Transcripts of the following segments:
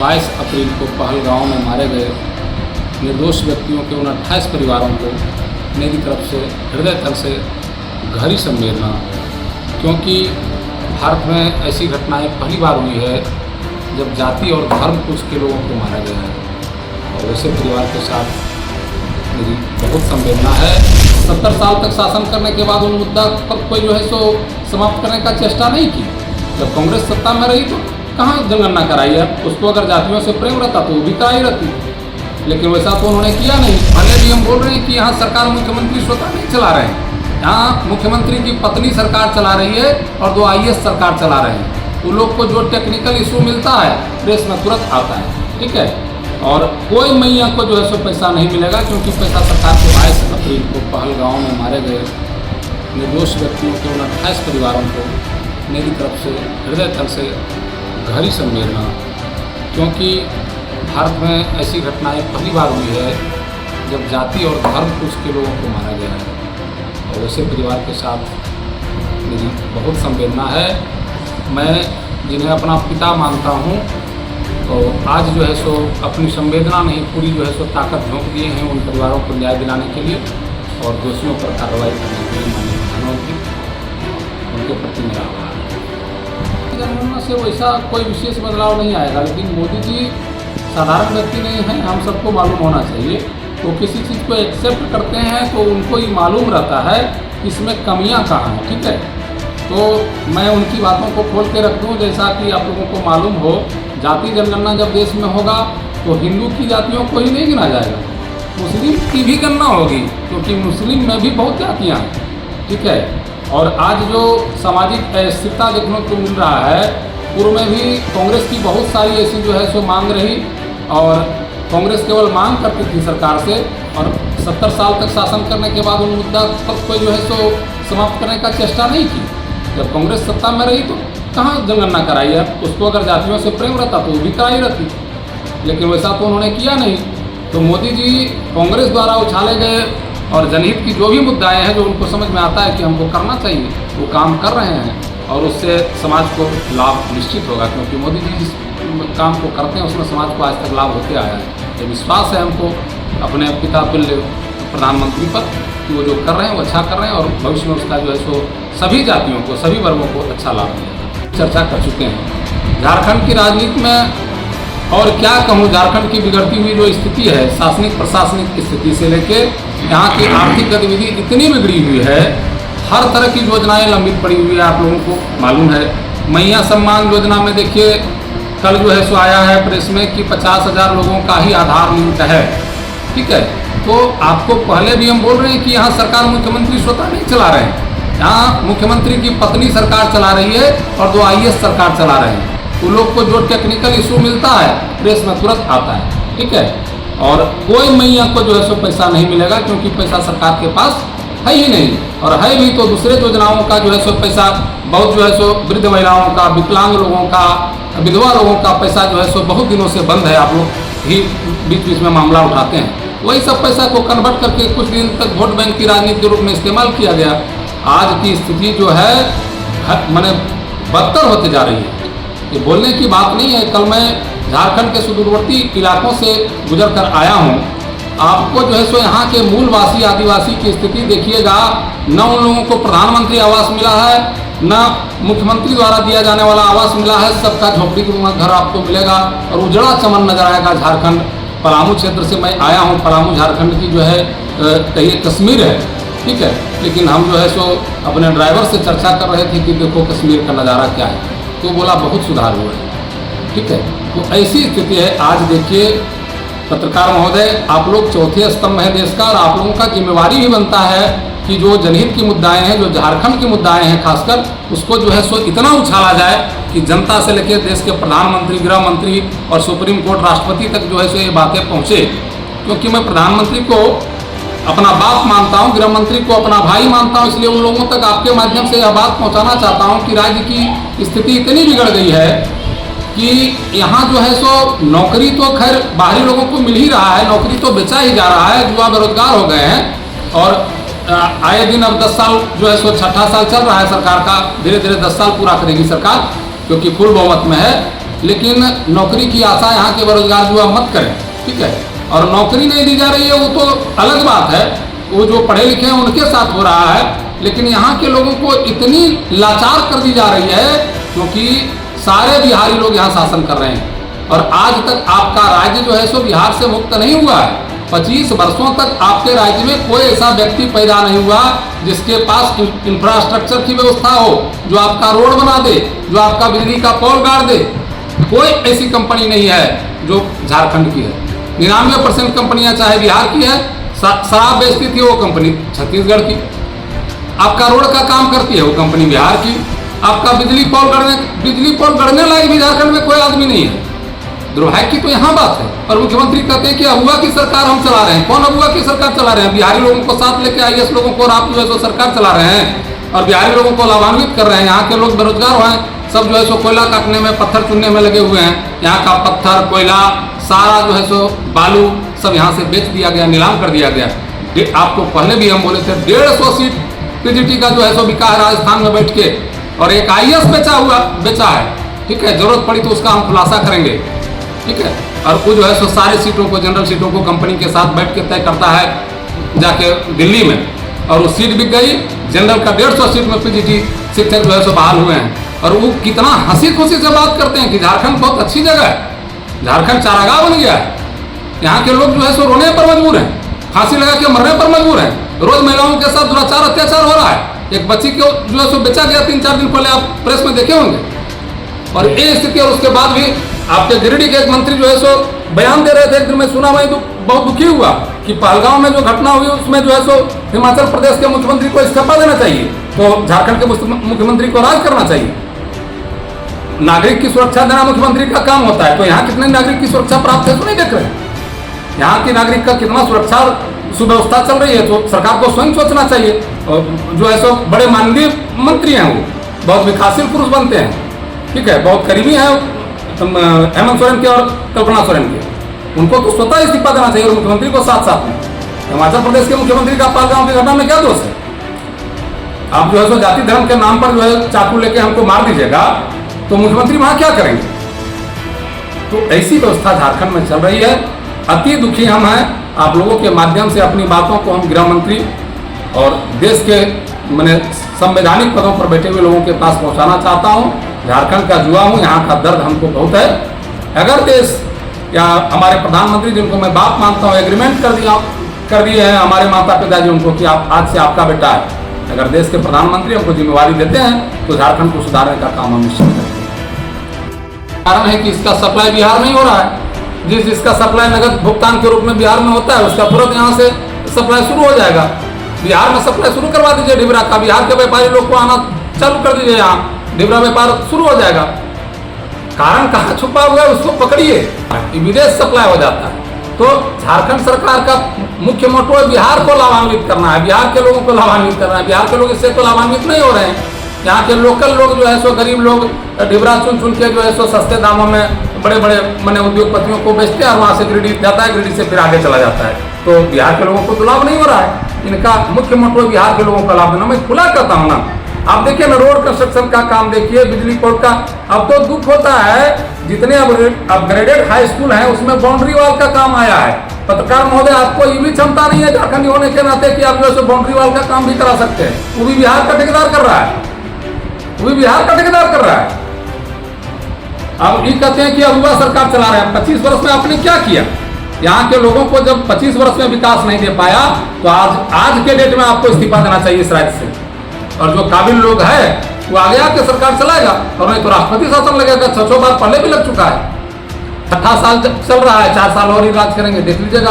22 अप्रैल को पहलगांव में मारे गए निर्दोष व्यक्तियों के उन 28 परिवारों को मेरी तरफ से हृदय तल से गहरी संवेदना, क्योंकि भारत में ऐसी घटनाएं पहली बार हुई है जब जाति और धर्म कुछ के लोगों को मारा गया है, और वैसे परिवार के साथ मेरी बहुत संवेदना है। 70 साल तक शासन करने के बाद उन मुद्दा पर कोई जो है सो समाप्त करने का चेष्टा नहीं की। जब कांग्रेस सत्ता में रही तो कहाँ जनगणना कराई है? उसको अगर जातियों से प्रेम रहता तो वो भी कराई रहती, लेकिन वैसा तो उन्होंने किया नहीं। पहले भी हम बोल रहे हैं कि यहाँ सरकार मुख्यमंत्री स्वतः नहीं चला रहे हैं, यहाँ मुख्यमंत्री की पत्नी सरकार चला रही है और 2 IAS सरकार चला रहे हैं। वो लोग को जो टेक्निकल इशू मिलता है प्रेस में तुरंत आता है, ठीक है। और कोई मैया को जो है सो पैसा नहीं मिलेगा, क्योंकि पैसा सरकार के 22 अप्रैल को पहलगांव में मारे गए निर्दोष व्यक्तियों के उन 28 परिवारों को मेरी तरफ से हृदय तल से गहरी संवेदना, क्योंकि भारत में ऐसी घटनाएं पहली बार हुई है जब जाति और धर्म कुछ के लोगों को मारा गया है, और वैसे परिवार के साथ मेरी बहुत संवेदना है। मैं जिन्हें अपना पिता मानता हूं, तो आज जो है सो अपनी संवेदना नहीं पूरी जो है सो ताकत झोंक दिए हैं उन परिवारों को न्याय दिलाने के लिए और दोषियों पर कार्रवाई करने के लिए माननीय प्रधानमंत्री उनके प्रति मेरा आभार। जनगणना से वैसा कोई विशेष बदलाव नहीं आएगा, लेकिन मोदी जी साधारण व्यक्ति नहीं हैं, हम सबको मालूम होना चाहिए। तो किसी चीज़ को एक्सेप्ट करते हैं तो उनको ही मालूम रहता है कि इसमें कमियां कहाँ हैं, ठीक है। तो मैं उनकी बातों को खोल के रख दूँ, जैसा कि आप लोगों को मालूम हो, जाति जनगणना जब देश में होगा तो हिंदू की जातियों को ही नहीं गिना जाएगा, मुस्लिम की भी गणना होगी, क्योंकि मुस्लिम में भी बहुत जातियाँ हैं, ठीक है। और आज जो सामाजिक अस्थिरता देखने को मिल रहा है, पूर्व में भी कांग्रेस की बहुत सारी ऐसी जो है सो मांग रही, और कांग्रेस केवल मांग करती थी सरकार से, और 70 साल तक शासन करने के बाद उन मुद्दा पर कोई जो है सो समाप्त करने का चेष्टा नहीं की। जब कांग्रेस सत्ता में रही तो कहाँ जनगणना कराई है? उसको अगर जातियों से प्रेम रहता तो वो भी कराई रहती, लेकिन वैसा तो उन्होंने किया नहीं। तो मोदी जी कांग्रेस द्वारा उछाले गए और जनहित की जो भी मुद्दाएं हैं जो उनको समझ में आता है कि हमको करना चाहिए, वो काम कर रहे हैं, और उससे समाज को लाभ निश्चित होगा, क्योंकि मोदी जी जिस काम को करते हैं उसमें समाज को आज तक लाभ होते आया है। ये विश्वास है हमको अपने पिता तुल्य प्रधानमंत्री पर कि वो जो कर रहे हैं वो अच्छा कर रहे हैं, और भविष्य में उसका जो है सो सभी जातियों को, सभी वर्गों को अच्छा लाभ मिलेगा। चर्चा कर चुके हैं झारखंड की राजनीति में, और क्या कहूँ, झारखंड की बिगड़ती हुई जो स्थिति है, शासनिक प्रशासनिक स्थिति से लेके यहाँ की आर्थिक गतिविधि इतनी बिगड़ी हुई है, हर तरह की योजनाएं लंबित पड़ी हुई है। आप लोगों को मालूम है, मैया सम्मान योजना में देखिए कल जो है सो आया है प्रेस में कि 50,000 लोगों का ही आधार लिंक है, ठीक है। तो आपको पहले भी हम बोल रहे हैं कि यहाँ सरकार मुख्यमंत्री स्वतः नहीं चला रहे हैं, यहाँ मुख्यमंत्री की पत्नी सरकार चला रही है और 2 IAS सरकार चला रहे हैं। वो लोग को जो टेक्निकल इशू मिलता है प्रेस में तुरंत आता है, ठीक है। और कोई मैया को जो है सो पैसा नहीं मिलेगा, क्योंकि पैसा सरकार के पास है ही नहीं, और है भी तो दूसरे योजनाओं का जो है सो पैसा बहुत जो है सो वृद्ध महिलाओं का, विकलांग लोगों का, विधवा लोगों का पैसा जो है सो बहुत दिनों से बंद है। आप लोग ही बीच बीच में मामला उठाते हैं, वही सब पैसा को कन्वर्ट करके कुछ दिन तक वोट बैंक की राजनीति के रूप में इस्तेमाल किया गया। आज की स्थिति जो है माने बदतर होते जा रही है, ये बोलने की बात नहीं है। कल मैं झारखंड के सुदूरवर्ती इलाकों से गुजर कर आया हूँ, आपको जो है सो यहाँ के मूलवासी आदिवासी की स्थिति देखिएगा, न उन लोगों को प्रधानमंत्री आवास मिला है, न मुख्यमंत्री द्वारा दिया जाने वाला आवास मिला है, सबका झोपड़ी का घर आपको मिलेगा और उजड़ा चमन नजर आएगा। झारखंड पलामू क्षेत्र से मैं आया हूँ, पलामू झारखंड की जो है कहिए कश्मीर है, ठीक है, लेकिन हम जो है सो अपने ड्राइवर से चर्चा कर रहे थे कि देखो कश्मीर का नज़ारा क्या है, तो बोला बहुत सुधार हुआ है, ठीक है। तो ऐसी स्थिति है। आज देखिए पत्रकार महोदय, आप लोग चौथे स्तंभ है देश का, और आप लोगों का जिम्मेवारी भी बनता है कि जो जनहित की मुद्दाएं हैं, जो झारखंड की मुद्दाएं हैं खासकर, उसको जो है सो इतना उछाला जाए कि जनता से लेकर देश के प्रधानमंत्री, गृह मंत्री और सुप्रीम कोर्ट राष्ट्रपति तक जो है सो ये बातें पहुँचे। क्योंकि मैं प्रधानमंत्री को अपना बाप मानता हूँ, गृह मंत्री को अपना भाई मानता हूँ, इसलिए उन लोगों तक आपके माध्यम से यह बात पहुँचाना चाहता हूँ कि राज्य की स्थिति इतनी बिगड़ गई है कि यहाँ जो है सो नौकरी तो खैर बाहरी लोगों को मिल ही रहा है, नौकरी तो बेचा ही जा रहा है, युवा बेरोजगार हो गए हैं, और आए दिन अब 10 साल जो है सो 6ठा साल चल रहा है सरकार का, धीरे धीरे 10 साल पूरा करेगी सरकार, क्योंकि फुल बहुमत में है। लेकिन नौकरी की आशा यहाँ के बेरोजगार युवा मत करें, ठीक है। और नौकरी नहीं दी जा रही है वो तो अलग बात है, वो जो पढ़े लिखे हैं उनके साथ हो रहा है, लेकिन यहाँ के लोगों को इतनी लाचार कर दी जा रही है क्योंकि सारे बिहारी लोग यहाँ शासन कर रहे हैं और आज तक आपका राज्य जो है सो बिहार से मुक्त नहीं हुआ है। 25 वर्षों तक आपके राज्य में कोई ऐसा व्यक्ति पैदा नहीं हुआ जिसके पास इंफ्रास्ट्रक्चर की व्यवस्था हो, जो आपका रोड बना दे, जो आपका बिजली का पोल गाड़ दे। कोई ऐसी कंपनी नहीं है जो झारखंड की है। 99% कंपनियां चाहे बिहार की है, शराब बेचती थी वो कंपनी छत्तीसगढ़ की, आपका रोड का काम करती है वो कंपनी बिहार की, आपका बिजली पोल गढ़ने लायक भी झारखंड में कोई आदमी नहीं है। दुर्भाग्य की तो यहाँ बात है। और मुख्यमंत्री कहते हैं कि अबुआ की सरकार हम चला रहे हैं। कौन अबुआ की सरकार चला रहे हैं? बिहारी लोगों को साथ लेके IAS लोगों को, और आप जो है सो सरकार चला रहे हैं और बिहारी लोगों को लाभान्वित कर रहे हैं। यहाँ के लोग बेरोजगार हैं, सब जो है सो कोयला काटने में, पत्थर चुनने में लगे हुए हैं। यहाँ का पत्थर, कोयला, सारा जो है सो बालू सब यहाँ से बेच दिया गया, नीलाम कर दिया गया। आपको पहले भी हम बोले थे 150 सीट PGT का जो है सो बिका है राजस्थान में बैठ के, और एक IAS बेचा है, ठीक है। जरूरत पड़ी तो उसका हम खुलासा करेंगे, ठीक है। और वो जो है सो सारे सीटों को, जनरल सीटों को कंपनी के साथ बैठ के तय करता है जाके दिल्ली में, और वो सीट बिक गई। जनरल का 150 सीट में PGT शिक्षक जो है सो बहाल हुए हैं। और वो कितना हंसी खुशी से बात करते हैं कि झारखंड बहुत अच्छी जगह है, झारखंड चारागाह बन गया है। यहाँ के लोग जो है सो रोने पर मजबूर हैं, फांसी लगा के मरने पर मजबूर हैं। रोज महिलाओं के साथ दुराचार, अत्याचार हो रहा है। एक बच्ची को जो है सो बेचा गया 3-4 दिन पहले, आप प्रेस में देखे होंगे। और ये स्थिति, और उसके बाद भी आपके गिरिडीह के एक मंत्री जो है सो बयान दे रहे थे, एक दिन मैं सुना, मैं तो बहुत दुखी हुआ कि पहलगांव में जो घटना हुई उसमें जो है सो हिमाचल प्रदेश के मुख्यमंत्री को इस्तीफा देना चाहिए, तो झारखंड के मुख्यमंत्री को राज करना चाहिए। नागरिक की सुरक्षा देना मुख्यमंत्री का काम होता है, तो यहाँ कितने नागरिक की सुरक्षा प्राप्त है तो नहीं देख रहे हैं। यहाँ की नागरिक का कितना सुरक्षा सुव्यवस्था चल रही है, तो सरकार को स्वयं सोचना चाहिए। और जो है सो बड़े मानवीय मंत्री हैं, वो बहुत विकासशील पुरुष बनते हैं, ठीक है, बहुत करीबी हैं हेमंत सोरेन के और कल्पना सोरेन के। उनको तो स्वतः इस्तीफा देना चाहिए, और मुख्यमंत्री को साथ साथ में। हिमाचल प्रदेश के मुख्यमंत्री का पहलगांव की घटना में क्या दोष है? आप जो है सो जाति धर्म के नाम पर जो है चाकू लेके हमको मार दीजिएगा, तो मुख्यमंत्री वहां क्या करेंगे? तो ऐसी व्यवस्था झारखंड में चल रही है। अति दुखी हम हैं। आप लोगों के माध्यम से अपनी बातों को हम गृह मंत्री और देश के मैंने संवैधानिक पदों पर बैठे हुए लोगों के पास पहुंचाना चाहता हूं। झारखंड का युवा हूं, यहाँ का दर्द हमको बहुत है। अगर देश या हमारे प्रधानमंत्री, जिनको मैं बाप मानता हूँ, एग्रीमेंट कर दिए हैं हमारे माता पिताजी उनको कि आप आज से आपका बेटा है, अगर देश के प्रधानमंत्री हमको जिम्मेवारी देते हैं तो झारखंड को सुधारने का काम हम निश्चित करेंगे। कारण है कि इसका सप्लाई बिहार में ही हो रहा है। जिसका सप्लाई नगद भुगतान के रूप में बिहार में होता है, उसका तुरंत यहाँ से सप्लाई शुरू हो जाएगा। बिहार में सप्लाई शुरू करवा दीजिए डिबरा का, बिहार के व्यापारी लोग को आना चालू कर दीजिए, यहाँ डिबरा व्यापार शुरू हो जाएगा। कारण कहाँ छुपा हुआ है उसको पकड़िए, विदेश सप्लाई हो जाता है। तो झारखंड सरकार का मुख्य मोटो है बिहार को लाभान्वित करना है, बिहार के लोगों को लाभान्वित करना है। बिहार के लोग इससे तो लाभान्वित नहीं हो रहे हैं। यहाँ के लोकल लोग जो है सो, गरीब लोग डिबरा चुन के जो है सो सस्ते दामों में बड़े बड़े मैंने उद्योगपतियों को बेचते हैं, और वहाँ से गिरिडीह जाता है, गिरिडीह से फिर आगे चला जाता है। तो बिहार के लोगों को तो लाभ नहीं हो रहा है। इनका मुख्य मोटो बिहार के लोगों का लाभ देना। मैं खुला करता हूँ ना, आप देखिए ना, रोड कंस्ट्रक्शन का काम देखिए, बिजली पोल का। अब तो दुख होता है, जितने अपग्रेडेड हाई स्कूल हैं उसमें बाउंड्री वॉल का काम आया है। पत्रकार महोदय, आपको ये भी क्षमता नहीं है झारखंडी होने के नाते कि आप जो है बाउंड्री वॉल का काम भी करा सकते हैं। वो भी बिहार का ठेकेदार कर रहा है, वो भी बिहार का ठेकेदार कर रहा है। अब ये कहते हैं कि अबुआ सरकार चला रहे हैं। 25 वर्ष में आपने क्या किया? यहाँ के लोगों को जब 25 वर्ष में विकास नहीं दे पाया, तो आज के डेट में आपको इस्तीफा देना चाहिए इस राज्य से। और जो काबिल लोग हैं वो आगे आके सरकार चलाएगा, और नहीं तो राष्ट्रपति शासन लगेगा। 6 बार पहले भी लग चुका है। 18 साल चल रहा है, 4 साल और ही राज करेंगे। देख लीजिएगा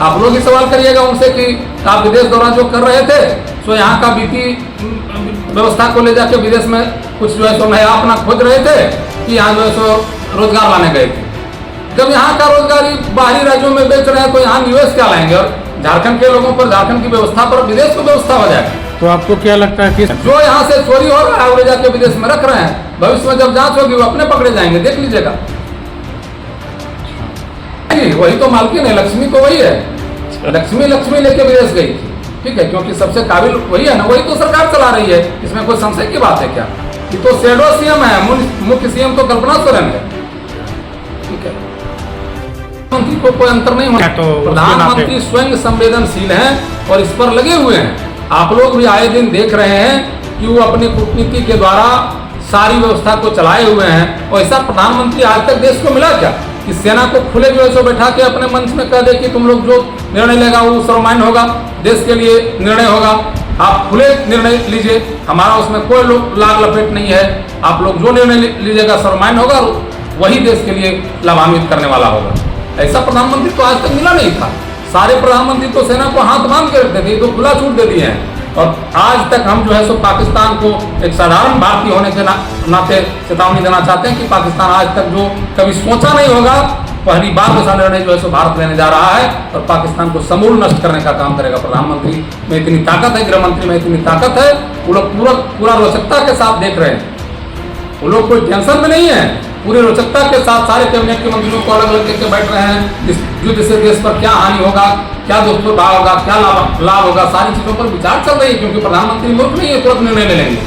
आप लोग ही सवाल करिएगा उनसे कि आप विदेश दौरा जो कर रहे थे, तो यहाँ का बीती व्यवस्था को ले जाके विदेश में कुछ जो है सो नया अपना खोज रहे थे, कि यहाँ जो है सो रोजगार लाने गए थे। जब यहाँ का रोजगार बाहरी राज्यों में बेच रहे हैं, तो यहाँ निवेश क्या लाएंगे? और झारखंड के लोगों पर, झारखंड की व्यवस्था पर विदेश को व्यवस्था हो जाएगी। तो आपको क्या लगता है कि जो यहाँ से चोरी हो रहा है वो जाके विदेश में रख रहे हैं, भविष्य में जब जांच होगी वो अपने पकड़े जाएंगे, देख लीजिएगा। वही तो मालकिन है, लक्ष्मी तो वही है। लक्ष्मी लेके विदेश गई थी, ठीक है, क्योंकि सबसे काबिल वही है ना, वही तो सरकार चला रही है। इसमें कोई संशय की बात है क्या? ये तो शैडो सीएम है, मुख्य सीएम तो कल्पना सोरेन है। ठीक है, मंत्री को कोई अंतर नहीं होना। तो प्रधानमंत्री स्वयं संवेदनशील हैं और इस पर लगे हुए हैं। आप लोग भी आए दिन देख रहे हैं कि वो अपनी कूटनीति के द्वारा सारी व्यवस्था को चलाए हुए हैं। और ऐसा प्रधानमंत्री आज तक देश को मिला क्या कि सेना को खुले जो है सो बैठा के अपने मंच में कह दे कि तुम लोग जो निर्णय लेगा वो सर्वमान्य होगा, देश के लिए निर्णय होगा, आप खुले निर्णय लीजिए, हमारा उसमें कोई लाग लपेट नहीं है, आप लोग जो निर्णय लीजिएगा सर्वमान्य होगा, वही देश के लिए लाभान्वित करने वाला होगा। ऐसा प्रधानमंत्री तो आज तक मिला नहीं था। सारे प्रधानमंत्री तो सेना को हाथ बांध के रखते थे, तो खुला छूट दे दिए हैं। और आज तक हम जो है सो पाकिस्तान को एक साधारण भारतीय होने के नाते चेतावनी देना चाहते हैं कि पाकिस्तान आज तक जो कभी सोचा नहीं होगा, पहली बार ऐसा निर्णय जो है सो भारत लेने जा रहा है और पाकिस्तान को समूल नष्ट करने का काम करेगा। प्रधानमंत्री में इतनी ताकत है, गृह मंत्री में इतनी ताकत है, वो लोग पूरा रोचकता के साथ देख रहे हैं। वो लोग कोई टेंशन में नहीं है, पूरी रोचकता के साथ सारे कैबिनेट के मंत्रियों को अलग अलग करके बैठ रहे हैं। इस युद्ध से देश पर क्या हानि होगा, क्या दुष्प्रभाव होगा, क्या लाभ होगा, सारी चीजों पर विचार चल रही है। क्योंकि प्रधानमंत्री मूर्ख नहीं है, तुरंत निर्णय ले लेंगे।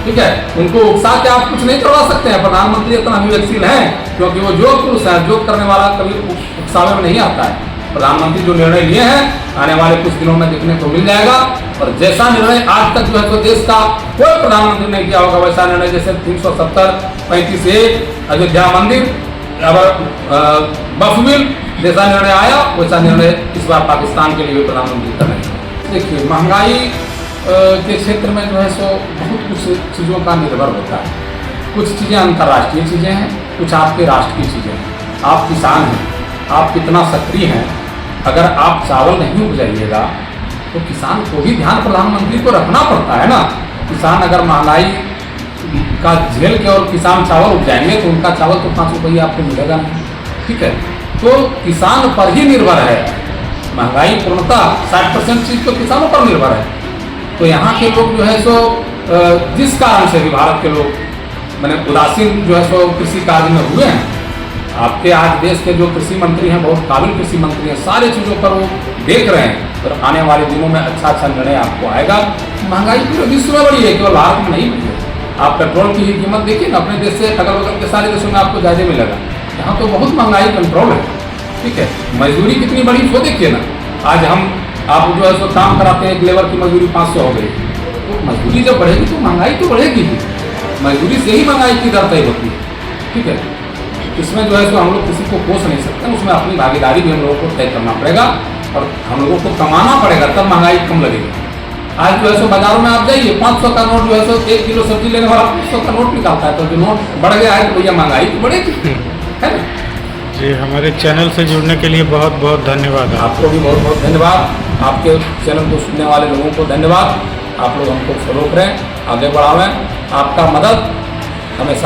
ठीक है, उनको उकसा के आप कुछ नहीं करवा सकते हैं। प्रधानमंत्री इतना विवेकशील है क्योंकि वो जो पुरुष है, जो करने वाला कभी उकसावे में नहीं आता है। प्रधानमंत्री जो निर्णय लिए हैं आने वाले कुछ दिनों में देखने को मिल जाएगा। और जैसा निर्णय आज तक जो है तो देश का कोई प्रधानमंत्री नहीं किया होगा, वैसा निर्णय जैसे 370, 35A, अयोध्या मंदिर, वक्फ बिल जैसा निर्णय आया, वैसा निर्णय इस बार पाकिस्तान के लिए प्रधानमंत्री कर रहे हैं। देखिए, महंगाई के क्षेत्र में जो है सो बहुत कुछ चीज़ों का निर्भर होता है। कुछ चीज़ें अंतर्राष्ट्रीय चीज़ें हैं, कुछ आपके राष्ट्र की चीज़ें हैं। आप किसान हैं, आप कितना सक्रिय हैं, अगर आप चावल नहीं उपजाइएगा तो किसान को भी ध्यान प्रधानमंत्री को रखना पड़ता है ना। किसान अगर महंगाई का झेल के और किसान चावल उपजाएंगे तो उनका चावल तो 5 रुपये आपको मिलेगा नहीं। ठीक है, तो किसान पर ही निर्भर है महंगाई। पूर्णतः 60% चीज़ तो किसानों पर निर्भर है। तो यहाँ के लोग जो है सो जिस कारण से भी भारत के लोग मैंने उदासीन जो है सो कृषि कार्य में हुए हैं। आपके आज देश के जो कृषि मंत्री हैं, बहुत काबिल कृषि मंत्री हैं, सारे चीज़ों पर वो देख रहे हैं। और आने वाले दिनों में अच्छा निर्णय आपको आएगा। महंगाई पूरे विश्व में बढ़ी है, केवल भारत में नहीं बढ़ी है। आप पेट्रोल की ही कीमत देखिए ना, अपने देश से अगल बगल के सारे देशों में आपको ज़्यादा मिलेगा। यहाँ तो बहुत महंगाई कंट्रोल है। ठीक है, मजदूरी कितनी बढ़ी वो देखिए ना। आज आप जो है सो काम कराते हैं, एक लेबर की मजदूरी 500 हो गई। तो मजदूरी जब बढ़ेगी तो महंगाई तो बढ़ेगी ही। मजदूरी से ही महंगाई की दर तय होती है। ठीक है, इसमें जो है सो हम लोग किसी को कोस नहीं सकते, उसमें अपनी भागीदारी भी हम लोगों को तय करना पड़ेगा और हम लोगों को कमाना पड़ेगा, तब महंगाई कम लगेगी। आज जो है सो बाजारों में आप जाइए, 500 का नोट जो है सो 1 किलो सब्जी लेने वाला 500 का नोट निकालता है। तो जो नोट बढ़ गया है तो भैया महंगाई तो बढ़ेगी, है ना। जी, हमारे चैनल से जुड़ने के लिए बहुत बहुत धन्यवाद। आपको भी बहुत बहुत धन्यवाद। आपके चैनल को सुनने वाले लोगों को धन्यवाद। आप लोग हमको फॉलो करें, आगे बढ़ावें। आपका मदद हमेशा